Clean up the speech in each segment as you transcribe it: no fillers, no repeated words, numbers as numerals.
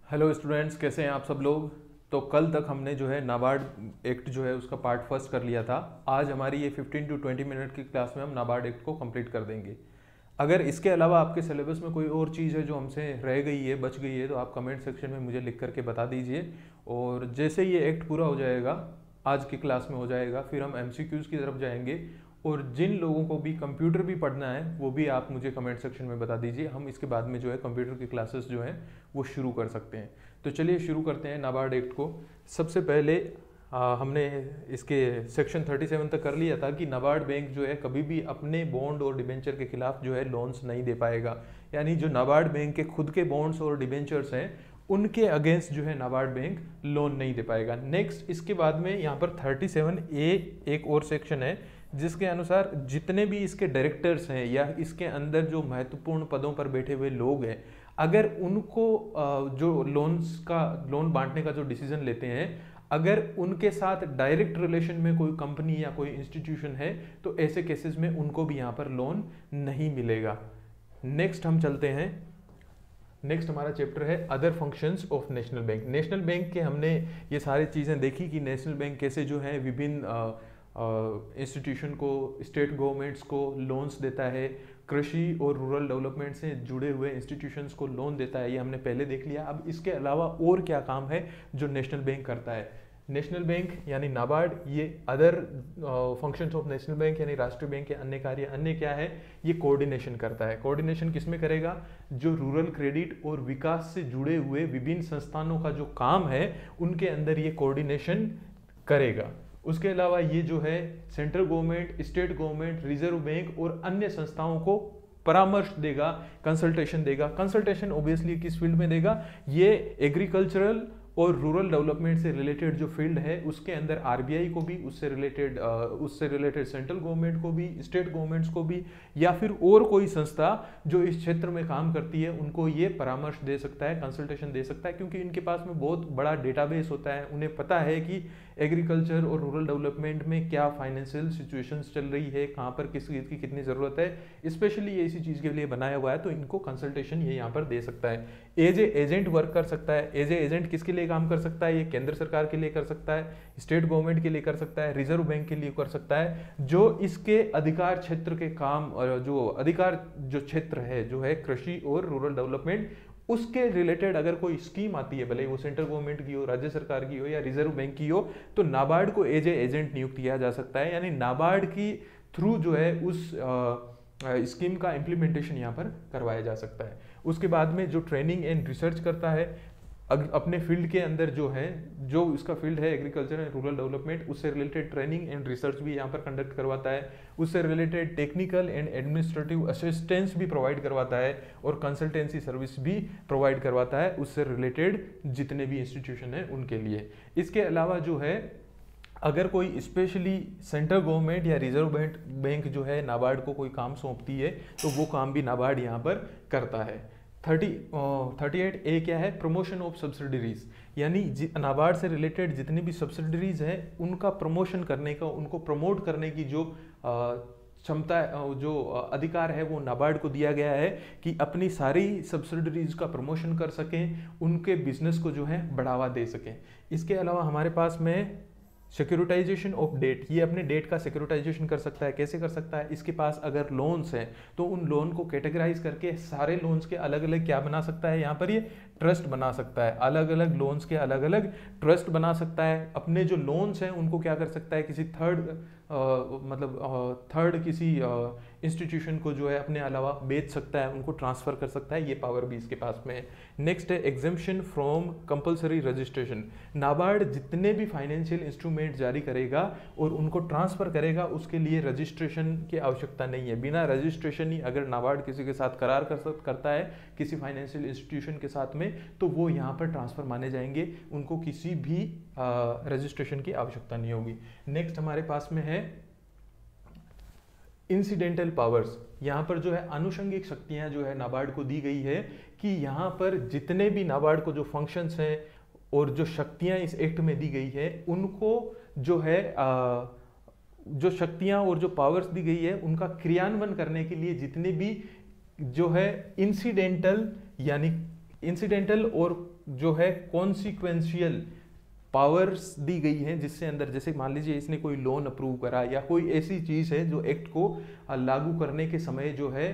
Hello students, कैसे हैं आप सब लोग। तो कल तक हमने जो है नाबार्ड एक्ट जो है उसका पार्ट फर्स्ट कर लिया था। आज हमारी ये 15 टू 20 मिनट की क्लास में हम नाबार्ड एक्ट को कंप्लीट कर देंगे। अगर इसके अलावा आपके सिलेबस में कोई और चीज़ है जो हमसे रह गई है, बच गई है, तो आप कमेंट सेक्शन में मुझे लिख करके बता दीजिए। और जैसे ये एक्ट पूरा हो जाएगा, आज की क्लास में हो जाएगा, फिर हम एमसीक्यूज़ की तरफ जाएंगे। और जिन लोगों को भी कंप्यूटर भी पढ़ना है वो भी आप मुझे कमेंट सेक्शन में बता दीजिए। हम इसके बाद में जो है कंप्यूटर की क्लासेस जो हैं वो शुरू कर सकते हैं। तो चलिए शुरू करते हैं नाबार्ड एक्ट को। सबसे पहले हमने इसके सेक्शन 37 तक कर लिया था कि नाबार्ड बैंक जो है कभी भी अपने बॉन्ड और डिबेंचर के खिलाफ जो है लोन्स नहीं दे पाएगा। यानी जो नाबार्ड बैंक के खुद के बॉन्ड्स और डिबेंचर्स हैं उनके अगेंस्ट जो है नाबार्ड बैंक लोन नहीं दे पाएगा। नेक्स्ट, इसके बाद में यहाँ पर 37A एक और सेक्शन है जिसके अनुसार जितने भी इसके डायरेक्टर्स हैं या इसके अंदर जो महत्वपूर्ण पदों पर बैठे हुए लोग हैं, अगर उनको जो लोन बांटने का जो डिसीजन लेते हैं, अगर उनके साथ डायरेक्ट रिलेशन में कोई कंपनी या कोई इंस्टीट्यूशन है तो ऐसे केसेस में उनको भी यहाँ पर लोन नहीं मिलेगा। नेक्स्ट हम चलते हैं। नेक्स्ट हमारा चैप्टर है other functions of national bank. National bank के हमने ये सारी चीज़ें देखी कि नेशनल बैंक कैसे जो है विभिन्न इंस्टीट्यूशन को, स्टेट गवर्नमेंट्स को लोन्स देता है, कृषि और रूरल डेवलपमेंट से जुड़े हुए इंस्टीट्यूशंस को लोन देता है, ये हमने पहले देख लिया। अब इसके अलावा और क्या काम है जो नेशनल बैंक करता है। नेशनल बैंक यानी नाबार्ड, ये other functions of national bank यानी राष्ट्रीय बैंक के अन्य कार्य अन्य क्या है, ये कोऑर्डिनेशन करता है। कोऑर्डिनेशन किस में करेगा? जो रूरल क्रेडिट और विकास से जुड़े हुए विभिन्न संस्थानों का जो काम है उनके अंदर ये कोऑर्डिनेशन करेगा। उसके अलावा ये जो है central government, state government, reserve bank और अन्य संस्थाओं को परामर्श देगा, कंसल्टेशन देगा। कंसल्टेशन ऑब्वियसली किस फील्ड में देगा? ये एग्रीकल्चरल और रूरल डेवलपमेंट से रिलेटेड जो फील्ड है उसके अंदर आरबीआई को भी, उससे रिलेटेड सेंट्रल गवर्नमेंट को भी, स्टेट गवर्नमेंट्स को भी, या फिर और कोई संस्था जो इस क्षेत्र में काम करती है उनको ये परामर्श दे सकता है, कंसल्टेशन दे सकता है। क्योंकि इनके पास में बहुत बड़ा डेटाबेस होता है, उन्हें पता है कि एग्रीकल्चर और रूरल डेवलपमेंट में क्या फाइनेंशियल सिचुएशंस चल रही है, कहाँ पर किस चीज़ की कितनी ज़रूरत है। स्पेशली ये इसी चीज़ के लिए बनाया हुआ है, तो इनको कंसल्टेशन ये यहाँ पर दे सकता है। एज ए एजेंट वर्क कर सकता है। एज ए एजेंट किसके लिए काम कर सकता है? ये केंद्र सरकार के लिए कर सकता है, स्टेट गवर्नमेंट के लिए कर सकता है, रिजर्व बैंक के लिए कर सकता है। जो इसके अधिकार क्षेत्र के काम और जो क्षेत्र है जो है कृषि और रूरल डेवलपमेंट, उसके रिलेटेड अगर कोई स्कीम आती है, भले वो सेंट्रल गवर्नमेंट की हो, राज्य सरकार की हो या रिजर्व बैंक की हो, तो नाबार्ड को एज ए एजेंट नियुक्त किया जा सकता है। यानी नाबार्ड की थ्रू जो है उस स्कीम का इम्प्लीमेंटेशन यहाँ पर करवाया जा सकता है। उसके बाद में जो ट्रेनिंग एंड रिसर्च करता है अपने फील्ड के अंदर, जो है जो इसका फील्ड है एग्रीकल्चर एंड रूरल डेवलपमेंट, उससे रिलेटेड ट्रेनिंग एंड रिसर्च भी यहाँ पर कंडक्ट करवाता है। उससे related technical and administrative assistance भी प्रोवाइड करवाता है और कंसल्टेंसी सर्विस भी प्रोवाइड करवाता है उससे रिलेटेड जितने भी इंस्टीट्यूशन हैं उनके लिए। इसके अलावा जो है अगर कोई स्पेशली सेंट्रल गवर्नमेंट या रिजर्व बैंक जो है नाबार्ड को कोई काम सौंपती है तो वो काम भी नाबार्ड यहाँ पर करता है। 38A क्या है? Promotion of subsidiaries. यानी नाबार्ड से रिलेटेड जितनी भी सब्सिडरीज हैं उनका प्रमोशन करने का, उनको प्रमोट करने की जो क्षमता, जो अधिकार है वो नाबार्ड को दिया गया है कि अपनी सारी सब्सिडरीज का प्रमोशन कर सकें, उनके बिजनेस को जो है बढ़ावा दे सकें। इसके अलावा हमारे पास में सिक्योरिटाइजेशन ऑफ डेट, ये अपने डेट का सिक्योरिटाइजेशन कर सकता है। कैसे कर सकता है? इसके पास अगर लोन्स हैं तो उन लोन को कैटेगराइज करके सारे लोन्स के अलग अलग क्या बना सकता है, यहाँ पर ये ट्रस्ट बना सकता है। अलग अलग लोन्स के अलग अलग ट्रस्ट बना सकता है। अपने जो लोन्स हैं उनको क्या कर सकता है, किसी थर्ड किसी इंस्टीट्यूशन को जो है अपने अलावा बेच सकता है, उनको ट्रांसफर कर सकता है। ये पावर भी इसके पास में है। नेक्स्ट है exemption from compulsory registration. NABARD जितने भी फाइनेंशियल इंस्ट्रूमेंट जारी करेगा और उनको ट्रांसफर करेगा उसके लिए रजिस्ट्रेशन की आवश्यकता नहीं है। बिना रजिस्ट्रेशन ही अगर नाबार्ड किसी के साथ करार करता है किसी फाइनेंशियल इंस्टीट्यूशन के साथ में, तो वो यहाँ पर ट्रांसफर माने जाएंगे, उनको किसी भी रजिस्ट्रेशन की आवश्यकता नहीं होगी। नेक्स्ट हमारे पास में है इंसिडेंटल पावर्स। यहाँ पर जो है आनुषंगिक शक्तियाँ जो है नाबार्ड को दी गई है कि यहाँ पर जितने भी नाबार्ड को जो फंक्शंस हैं और जो शक्तियाँ इस एक्ट में दी गई है उनको जो है जो शक्तियाँ और जो पावर्स दी गई है उनका क्रियान्वयन करने के लिए जितने भी जो है इंसिडेंटल यानी इंसिडेंटल और जो है कॉन्सिक्वेंशियल पावर्स दी गई हैं, जिससे अंदर जैसे मान लीजिए इसने कोई लोन अप्रूव करा या कोई ऐसी चीज़ है जो एक्ट को लागू करने के समय जो है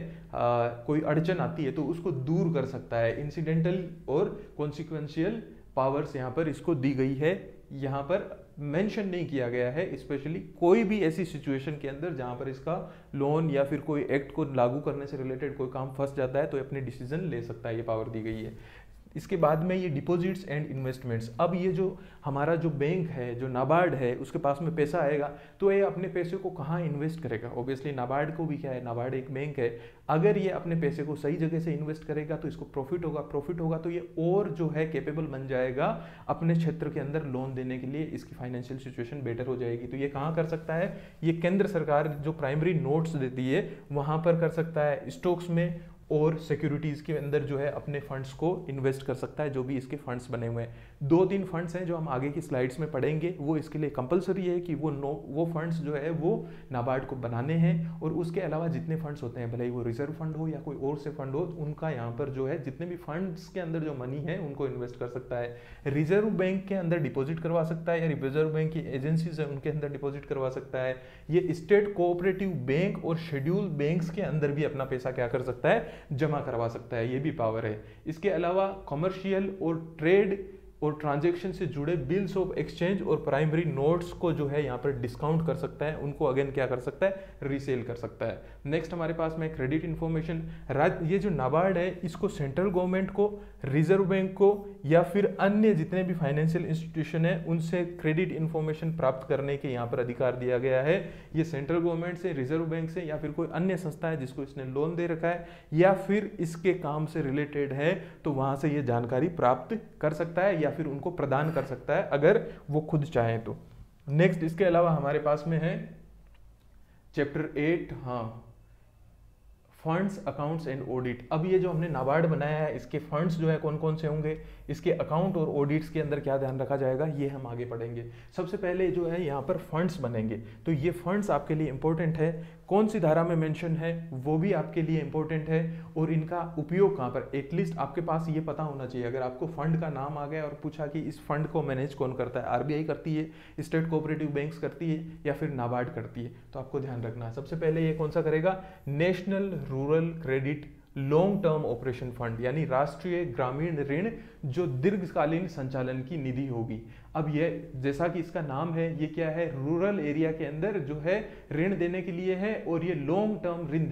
कोई अड़चन आती है तो उसको दूर कर सकता है। इंसिडेंटल और कॉन्सिक्वेंशियल पावर्स यहाँ पर इसको दी गई है, यहाँ पर मेंशन नहीं किया गया है स्पेशली। कोई भी ऐसी सिचुएशन के अंदर जहाँ पर इसका लोन या फिर कोई एक्ट को लागू करने से रिलेटेड कोई काम फंस जाता है तो अपने डिसीजन ले सकता है, ये पावर दी गई है। इसके बाद में ये डिपॉजिट्स एंड इन्वेस्टमेंट्स, अब ये जो हमारा जो बैंक है, जो नाबार्ड है, उसके पास में पैसा आएगा तो ये अपने पैसे को कहाँ इन्वेस्ट करेगा। ऑब्वियसली नाबार्ड को भी क्या है, नाबार्ड एक बैंक है, अगर ये अपने पैसे को सही जगह से इन्वेस्ट करेगा तो इसको प्रॉफिट होगा, प्रॉफिट होगा तो ये और जो है कैपेबल बन जाएगा अपने क्षेत्र के अंदर लोन देने के लिए, इसकी फाइनेंशियल सिचुएशन बेटर हो जाएगी। तो ये कहाँ कर सकता है, ये केंद्र सरकार जो प्राइमरी नोट्स देती है वहाँ पर कर सकता है, स्टॉक्स में और सिक्योरिटीज़ के अंदर जो है अपने फंड्स को इन्वेस्ट कर सकता है, जो भी इसके फंड्स बने हुए हैं। 2-3 फंड्स हैं जो हम आगे की स्लाइड्स में पढ़ेंगे, वो इसके लिए कंपलसरी है कि वो फंड्स जो है वो नाबार्ड को बनाने हैं। और उसके अलावा जितने फंड्स होते हैं, भले ही वो रिजर्व फंड हो या कोई और से फंड हो, उनका यहाँ पर जो है जितने भी फंड्स के अंदर जो मनी है उनको इन्वेस्ट कर सकता है। रिजर्व बैंक के अंदर डिपॉजिट करवा सकता है या रिजर्व बैंक की एजेंसीज है उनके अंदर डिपॉजिट करवा सकता है। ये स्टेट कोऑपरेटिव बैंक और शेड्यूल बैंक्स के अंदर भी अपना पैसा क्या कर सकता है, जमा करवा सकता है, ये भी पावर है। इसके अलावा कमर्शियल और ट्रेड और ट्रांजैक्शन से जुड़े बिल्स ऑफ एक्सचेंज और प्राइमरी नोट्स को जो है यहाँ पर डिस्काउंट कर सकता है, उनको अगेन क्या कर सकता है, रीसेल कर सकता है। नेक्स्ट हमारे पास में क्रेडिट इंफॉर्मेशन, ये जो नाबार्ड है इसको सेंट्रल गवर्नमेंट को, रिजर्व बैंक को या फिर अन्य जितने भी फाइनेंशियल इंस्टीट्यूशन है उनसे क्रेडिट इंफॉर्मेशन प्राप्त करने के यहाँ पर अधिकार दिया गया है। ये सेंट्रल गवर्नमेंट से, रिजर्व बैंक से या फिर कोई अन्य संस्था है जिसको इसने लोन दे रखा है या फिर इसके काम से रिलेटेड है तो वहां से ये जानकारी प्राप्त कर सकता है या फिर उनको प्रदान कर सकता है अगर वो खुद चाहे तो। नेक्स्ट इसके अलावा हमारे पास में है chapter 8, funds, accounts and audit. अब ये जो हमने नाबार्ड बनाया है इसके फंड्स जो है कौन कौन से होंगे, इसके अकाउंट और ऑडिट्स के अंदर क्या ध्यान रखा जाएगा, ये हम आगे पढ़ेंगे। सबसे पहले जो है यहाँ पर फंड्स बनेंगे, तो ये फंड्स आपके लिए इंपॉर्टेंट है, कौन सी धारा में मेंशन है वो भी आपके लिए इंपॉर्टेंट है और इनका उपयोग कहाँ पर, एटलीस्ट आपके पास ये पता होना चाहिए। अगर आपको फंड का नाम आ गया और पूछा कि इस फंड को मैनेज कौन करता है, आरबीआई करती है, स्टेट कोऑपरेटिव बैंक्स करती है या फिर नाबार्ड करती है, तो आपको ध्यान रखना है। सबसे पहले ये कौन सा करेगा, national rural credit long term operation fund, यानी राष्ट्रीय ग्रामीण ऋण जो दीर्घकालीन संचालन की निधि होगी। अब ये जैसा कि इसका नाम है, ये क्या है, रूरल एरिया के अंदर जो है ऋण देने के लिए है और ये लॉन्ग टर्म ऋण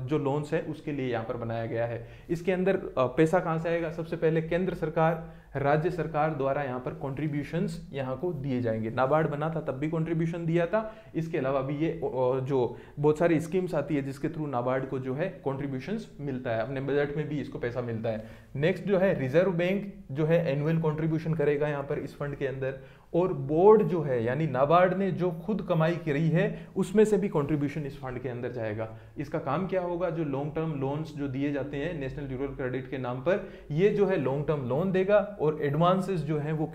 जो लोन्स है उसके लिए यहाँ पर बनाया गया है। इसके अंदर पैसा कहाँ से आएगा, सबसे पहले केंद्र सरकार, राज्य सरकार द्वारा यहाँ पर कॉन्ट्रीब्यूशंस यहाँ को दिए जाएंगे। नाबार्ड बना था तब भी कॉन्ट्रीब्यूशन दिया था, इसके अलावा भी ये जो बहुत सारी स्कीम्स आती है जिसके थ्रू नाबार्ड को जो है कॉन्ट्रीब्यूशंस मिलता है, अपने बजट में भी इसको पैसा मिलता है। नेक्स्ट जो है रिजर्व बैंक जो है एनुअल कॉन्ट्रीब्यूशन करेगा यहाँ पर इस फंड के अंदर, और बोर्ड जो है यानी नाबार्ड ने जो खुद कमाई करी है उसमें से भी कंट्रीब्यूशन इस फंड के अंदर जाएगा। इसका काम क्या होगा, जो लॉन्ग टर्म लोन्स जो दिए जाते हैं नेशनल रूरल क्रेडिट के नाम पर, ये जो है लॉन्ग टर्म लोन देगा और एडवांसेस जो है वो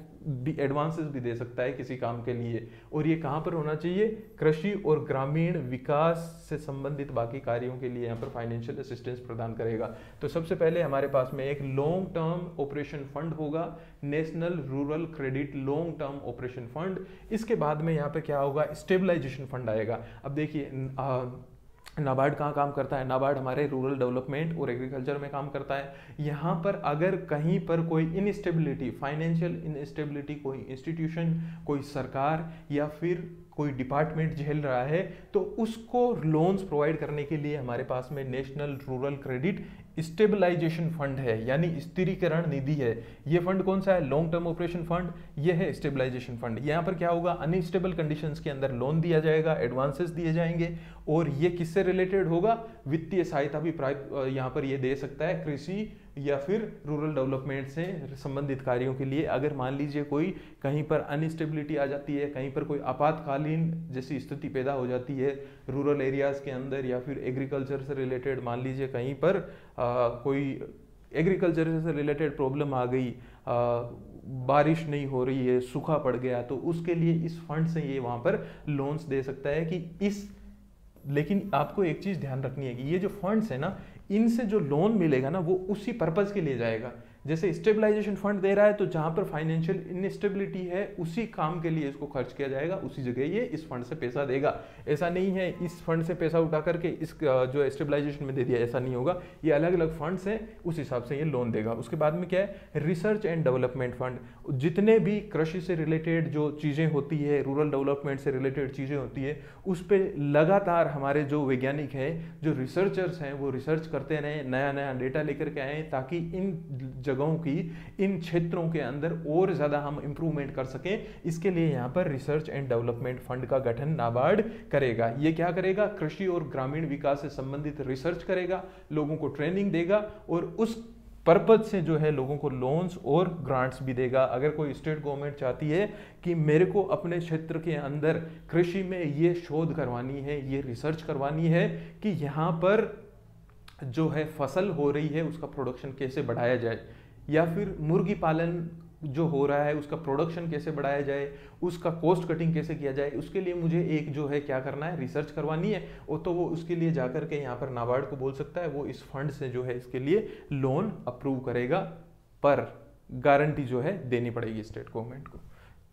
एडवांसेस भी दे सकता है किसी काम के लिए। और ये कहाँ पर होना चाहिए, कृषि और ग्रामीण विकास से संबंधित बाकी कार्यों के लिए यहाँ पर फाइनेंशियल असिस्टेंस प्रदान करेगा। तो सबसे पहले हमारे पास में एक लॉन्ग टर्म ऑपरेशन फंड होगा, national rural credit long term operation fund. इसके बाद में यहाँ पे क्या होगा, स्टेबलाइजेशन फंड आएगा। अब देखिए नाबार्ड कहाँ काम करता है, नाबार्ड हमारे रूरल डेवलपमेंट और एग्रीकल्चर में काम करता है। यहाँ पर अगर कहीं पर कोई इनस्टेबिलिटी, फाइनेंशियल इनस्टेबिलिटी, कोई इंस्टीट्यूशन, कोई सरकार या फिर कोई डिपार्टमेंट झेल रहा है तो उसको लोन्स प्रोवाइड करने के लिए हमारे पास में national rural credit stabilisation fund है, यानी स्थिरीकरण निधि है। ये फंड कौन सा है, लॉन्ग टर्म ऑपरेशन फंड, ये है स्टेबलाइजेशन फंड। यहाँ पर क्या होगा, अनस्टेबल कंडीशंस के अंदर लोन दिया जाएगा, एडवांसेस दिए जाएंगे और ये किससे रिलेटेड होगा, वित्तीय सहायता भी यहाँ पर ये दे सकता है कृषि या फिर रूरल डेवलपमेंट से संबंधित कार्यों के लिए। अगर मान लीजिए कोई कहीं पर अनस्टेबिलिटी आ जाती है, कहीं पर कोई आपातकालीन जैसी स्थिति पैदा हो जाती है रूरल एरियाज के अंदर या फिर एग्रीकल्चर से रिलेटेड, मान लीजिए कहीं पर कोई एग्रीकल्चर से रिलेटेड प्रॉब्लम आ गई, बारिश नहीं हो रही है, सूखा पड़ गया, तो उसके लिए इस फंड से ये वहाँ पर लोन्स दे सकता है कि लेकिन आपको एक चीज़ ध्यान रखनी है कि ये जो फंड्स है ना, इनसे जो लोन मिलेगा ना वो उसी पर्पज़ के लिए जाएगा। जैसे स्टेबलाइजेशन फंड दे रहा है तो जहां पर फाइनेंशियल इनस्टेबिलिटी है उसी काम के लिए इसको खर्च किया जाएगा, उसी जगह ये इस फंड से पैसा देगा। ऐसा नहीं है इस फंड से पैसा उठा करके इस जो स्टेबलाइजेशन में दे दिया, ऐसा नहीं होगा। ये अलग अलग फंड्स हैं, उस हिसाब से ये लोन देगा। उसके बाद में क्या है, रिसर्च एंड डेवलपमेंट फंड। जितने भी कृषि से रिलेटेड जो चीज़ें होती है, रूरल डेवलपमेंट से रिलेटेड चीज़ें होती है, उस पर लगातार हमारे जो वैज्ञानिक हैं, जो रिसर्चर्स हैं, वो रिसर्च करते रहें, नया नया डेटा लेकर के आएँ, ताकि इन जगहों की, इन क्षेत्रों के अंदर और ज़्यादा हम इम्प्रूवमेंट कर सकें। इसके लिए यहाँ पर रिसर्च एंड डेवलपमेंट फंड का गठन नाबार्ड करेगा। ये क्या करेगा, कृषि और ग्रामीण विकास से संबंधित रिसर्च करेगा, लोगों को ट्रेनिंग देगा और उस पर्पज से जो है लोगों को लोन्स और ग्रांट्स भी देगा। अगर कोई स्टेट गवर्नमेंट चाहती है कि मेरे को अपने क्षेत्र के अंदर कृषि में ये शोध करवानी है, ये रिसर्च करवानी है कि यहाँ पर जो है फसल हो रही है उसका प्रोडक्शन कैसे बढ़ाया जाए, या फिर मुर्गी पालन जो हो रहा है उसका प्रोडक्शन कैसे बढ़ाया जाए, उसका कॉस्ट कटिंग कैसे किया जाए, उसके लिए मुझे एक जो है क्या करना है, रिसर्च करवानी है। और तो वो उसके लिए जाकर के यहाँ पर नाबार्ड को बोल सकता है, वो इस फंड से जो है इसके लिए लोन अप्रूव करेगा, पर गारंटी जो है देनी पड़ेगी स्टेट गवर्नमेंट को।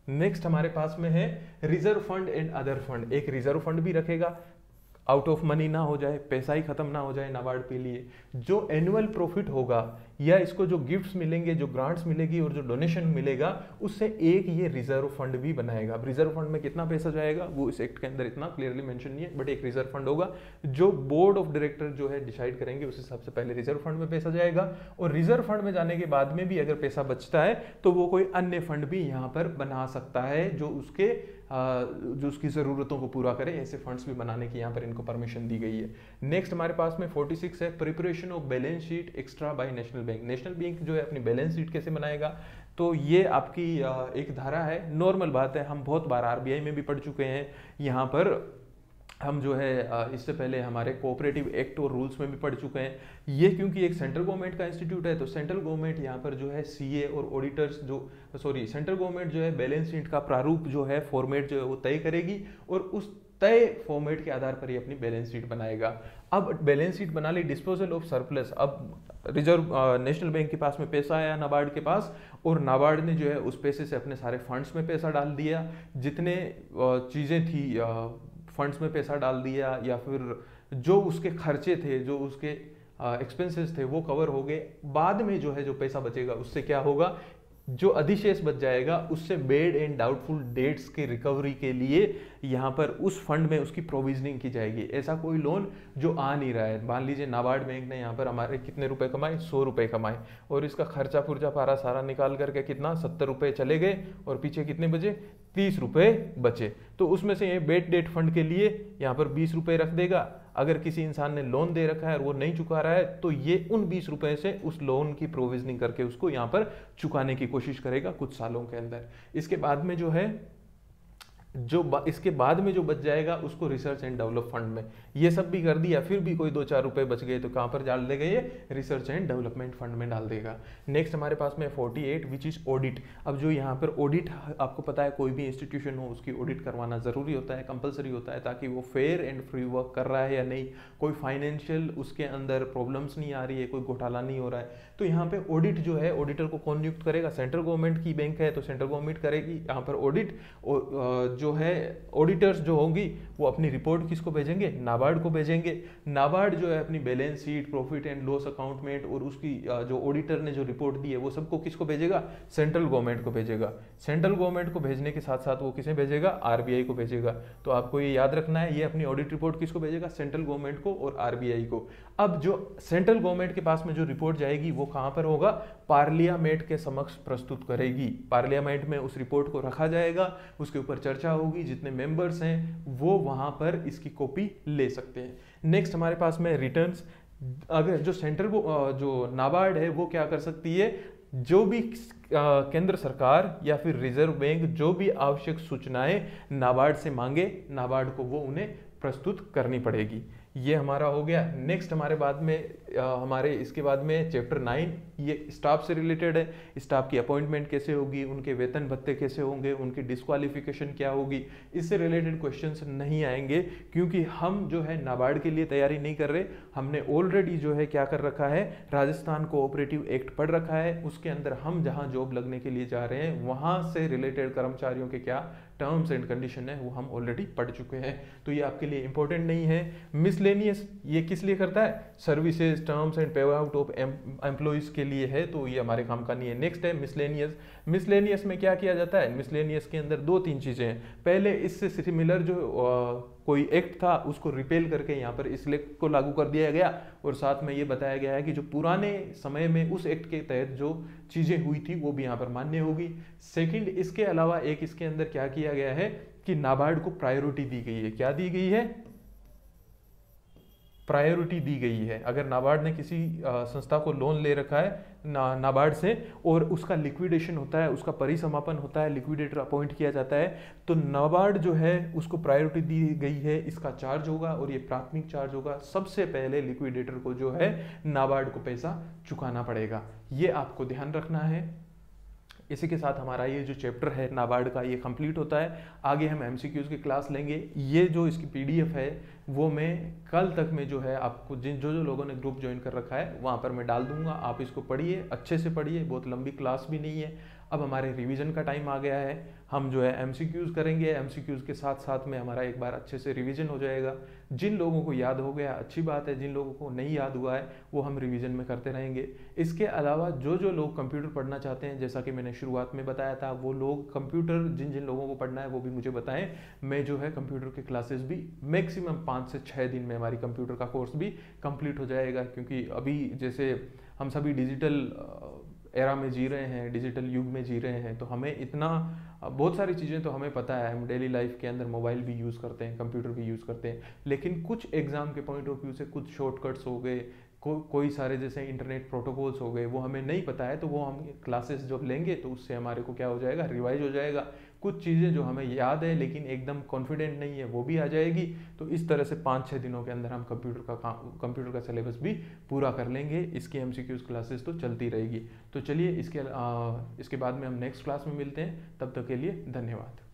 नेक्स्ट हमारे पास में है reserve fund and other fund. एक रिजर्व फंड भी रखेगा, आउट ऑफ मनी ना हो जाए, पैसा ही खत्म ना हो जाए नाबार्ड के लिए। जो एनुअल प्रॉफिट होगा या इसको जो गिफ्ट्स मिलेंगे, जो ग्रांट्स मिलेगी और जो डोनेशन मिलेगा, उससे एक ये रिजर्व फंड भी बनाएगा। अब रिजर्व फंड में कितना पैसा जाएगा वो इस एक्ट के अंदर इतना क्लियरली मेंशन नहीं है, बट एक रिजर्व फंड होगा जो बोर्ड ऑफ डायरेक्टर जो है डिसाइड करेंगे, उस हिसाब से पहले रिजर्व फंड में पैसा जाएगा। और रिजर्व फंड में जाने के बाद में भी अगर पैसा बचता है तो वो कोई अन्य फंड भी यहाँ पर बना सकता है जो उसकी ज़रूरतों को पूरा करे। ऐसे फंड्स भी बनाने की यहाँ पर इनको परमिशन दी गई है। नेक्स्ट हमारे पास में 46 है preparation of balance sheet extra by national bank. National bank जो है अपनी बैलेंस शीट कैसे बनाएगा, तो ये आपकी एक धारा है, नॉर्मल बात है, हम बहुत बार आरबीआई में भी पढ़ चुके हैं। यहाँ पर हम जो है इससे पहले हमारे कोऑपरेटिव एक्ट और रूल्स में भी पढ़ चुके हैं। ये क्योंकि एक सेंट्रल गवर्नमेंट का इंस्टीट्यूट है, तो सेंट्रल गवर्नमेंट यहाँ पर जो है सीए और ऑडिटर्स सेंट्रल गवर्नमेंट जो है बैलेंस शीट का प्रारूप जो है, फॉर्मेट जो है वो तय करेगी और उस तय फॉर्मेट के आधार पर ही अपनी बैलेंस शीट बनाएगा। अब बैलेंस शीट बना ली, डिस्पोजल ऑफ सरप्लस। अब रिजर्व नेशनल बैंक के पास में पैसा आया नाबार्ड के पास, और नाबार्ड ने जो है उस पैसे से अपने सारे फंड्स में पैसा डाल दिया, जितने चीज़ें थी फंड्स में पैसा डाल दिया, या फिर जो उसके खर्चे थे, जो उसके एक्सपेंसेस थे वो कवर हो गए। बाद में जो है जो पैसा बचेगा उससे क्या होगा, जो अधिशेष बच जाएगा उससे बेड एंड डाउटफुल डेट्स की रिकवरी के लिए यहाँ पर उस फंड में उसकी प्रोविजनिंग की जाएगी। ऐसा कोई लोन जो आ नहीं रहा है, मान लीजिए नाबार्ड बैंक ने यहाँ पर हमारे कितने रुपए कमाए, 100 रुपए कमाए, और इसका खर्चा पुर्जा पारा सारा निकाल करके कितना 70 रुपए चले गए, और पीछे कितने बचे, 30 रुपए बचे। तो उसमें से ये बेड डेट फंड के लिए यहाँ पर 20 रुपए रख देगा। अगर किसी इंसान ने लोन दे रखा है और वो नहीं चुका रहा है तो ये उन 20 रुपए से उस लोन की प्रोविजनिंग करके उसको यहाँ पर चुकाने की कोशिश करेगा कुछ सालों के अंदर। इसके बाद में जो है इसके बाद में जो बच जाएगा उसको रिसर्च एंड डेवलप फंड में, ये सब भी कर दिया, फिर भी कोई 2-4 रुपए बच गए तो कहाँ पर डाल देगा, ये रिसर्च एंड डेवलपमेंट फंड में डाल देगा। नेक्स्ट हमारे पास में 48 विच इज ऑडिट। अब जो यहाँ पर ऑडिट, आपको पता है कोई भी इंस्टीट्यूशन हो उसकी ऑडिट करवाना जरूरी होता है, कंपलसरी होता है, ताकि वो फेयर एंड फ्री वर्क कर रहा है या नहीं, कोई फाइनेंशियल उसके अंदर प्रॉब्लम्स नहीं आ रही है, कोई घोटाला नहीं हो रहा है। तो यहाँ पे ऑडिट जो है, ऑडिटर को कौन नियुक्त करेगा, सेंट्रल गवर्नमेंट की बैंक है तो सेंट्रल गवर्नमेंट करेगी यहाँ पर ऑडिट। जो है ऑडिटर्स जो होंगी वो अपनी रिपोर्ट किसको भेजेंगे, नाबार्ड को भेजेंगे। नाबार्ड जो है अपनी balance sheet, profit and loss अकाउंटमेंट और उसकी जो ऑडिटर ने जो रिपोर्ट दी है वो सबको किसको भेजेगा, सेंट्रल गवर्नमेंट को भेजेगा। सेंट्रल गवर्नमेंट को भेजने के साथ साथ वो किसे भेजेगा, आरबीआई को भेजेगा। तो आपको ये याद रखना है, ये अपनी ऑडिट रिपोर्ट किसको भेजेगा, सेंट्रल गवर्नमेंट को और आरबीआई को। अब जो सेंट्रल गवर्नमेंट के पास में जो रिपोर्ट जाएगी वो कहां पर होगा, पार्लियामेंट के समक्ष प्रस्तुत करेगी। पार्लियामेंट में उस रिपोर्ट को रखा जाएगा, उसके ऊपर चर्चा होगी, जितने मेंबर्स हैं वो वहां पर इसकी कॉपी ले सकते हैं। नेक्स्ट हमारे पास में रिटर्न्स। अगर जो जो नाबार्ड है वो क्या कर सकती है, जो भी केंद्र सरकार या फिर रिजर्व बैंक जो भी आवश्यक सूचनाएं नाबार्ड से मांगे, नाबार्ड को वो उन्हें प्रस्तुत करनी पड़ेगी। ये हमारा हो गया। नेक्स्ट हमारे बाद में हमारे इसके बाद में चैप्टर 9, ये स्टाफ से रिलेटेड है, स्टाफ की अपॉइंटमेंट कैसे होगी, उनके वेतन भत्ते कैसे होंगे, उनकी डिस्क्वालिफिकेशन क्या होगी, इससे रिलेटेड क्वेश्चंस नहीं आएंगे, क्योंकि हम जो है नाबार्ड के लिए तैयारी नहीं कर रहे। हमने ऑलरेडी जो है क्या कर रखा है, राजस्थान कोऑपरेटिव एक्ट पढ़ रखा है, उसके अंदर हम जहां जॉब लगने के लिए जा रहे हैं वहां से रिलेटेड कर्मचारियों के क्या टर्म्स एंड कंडीशन है वो हम ऑलरेडी पढ़ चुके हैं, तो ये आपके लिए इंपॉर्टेंट नहीं है। मिसलेनियस ये किस लिए करता है, सर्विसेज, टर्म्स एंड पे आउट ऑफ एम्प्लॉइज के लिए है, तो ये हमारे काम का नहीं है। नेक्स्ट है मिसलेनियस। मिसलेनियस में क्या किया जाता है, मिसलेनियस के अंदर 2-3 चीजें हैं। पहले इससे सिमिलर जो कोई एक्ट था उसको रिपेल करके यहाँ पर इस एक्ट को लागू कर दिया गया, और साथ में ये बताया गया है कि जो पुराने समय में उस एक्ट के तहत जो चीजें हुई थी वो भी यहाँ पर मान्य होगी। सेकंड, इसके अलावा एक इसके अंदर क्या किया गया है कि नाबार्ड को प्रायोरिटी दी गई है। क्या दी गई है, प्रायोरिटी दी गई है। अगर नाबार्ड ने किसी संस्था को लोन ले रखा है नाबार्ड से और उसका लिक्विडेशन होता है, उसका परिसमापन होता है, लिक्विडेटर अपॉइंट किया जाता है, तो नाबार्ड जो है उसको प्रायोरिटी दी गई है, इसका चार्ज होगा और ये प्राथमिक चार्ज होगा। सबसे पहले लिक्विडेटर को जो है नाबार्ड को पैसा चुकाना पड़ेगा, ये आपको ध्यान रखना है। इसी के साथ हमारा ये जो चैप्टर है नाबार्ड का ये कंप्लीट होता है। आगे हम एमसीक्यूज की क्लास लेंगे। ये जो इसकी पीडीएफ है वो मैं कल तक में जो है आपको जो लोगों ने ग्रुप ज्वाइन कर रखा है वहाँ पर मैं डाल दूंगा, आप इसको पढ़िए, अच्छे से पढ़िए, बहुत लंबी क्लास भी नहीं है। अब हमारे रिवीजन का टाइम आ गया है, हम जो है एमसीक्यूज करेंगे, एमसीक्यूज के साथ साथ में हमारा एक बार अच्छे से रिवीजन हो जाएगा। जिन लोगों को याद हो गया अच्छी बात है, जिन लोगों को नहीं याद हुआ है वो हम रिवीजन में करते रहेंगे। इसके अलावा जो लोग कंप्यूटर पढ़ना चाहते हैं, जैसा कि मैंने शुरुआत में बताया था, वो लोग कंप्यूटर जिन लोगों को पढ़ना है वो भी मुझे बताएं। मैं जो है कंप्यूटर के क्लासेस भी मैक्सिमम 5 से 6 दिन में हमारी कंप्यूटर का कोर्स भी कंप्लीट हो जाएगा, क्योंकि अभी जैसे हम सभी डिजिटल एरा में जी रहे हैं, डिजिटल युग में जी रहे हैं, तो हमें इतना बहुत सारी चीज़ें तो हमें पता है, हम डेली लाइफ के अंदर मोबाइल भी यूज़ करते हैं, कंप्यूटर भी यूज़ करते हैं, लेकिन कुछ एग्जाम के पॉइंट ऑफ व्यू से कुछ शॉर्टकट्स हो गए, कोई सारे जैसे इंटरनेट प्रोटोकॉल्स हो गए, वो हमें नहीं पता है, तो वो हम क्लासेस जब लेंगे तो उससे हमारे को क्या हो जाएगा, रिवाइज हो जाएगा। कुछ चीज़ें जो हमें याद है लेकिन एकदम कॉन्फिडेंट नहीं है वो भी आ जाएगी। तो इस तरह से 5-6 दिनों के अंदर हम कंप्यूटर का सिलेबस भी पूरा कर लेंगे। इसकी एमसीक्यूज क्लासेस तो चलती रहेगी। तो चलिए इसके बाद में हम नेक्स्ट क्लास में मिलते हैं, तब तक के लिए धन्यवाद।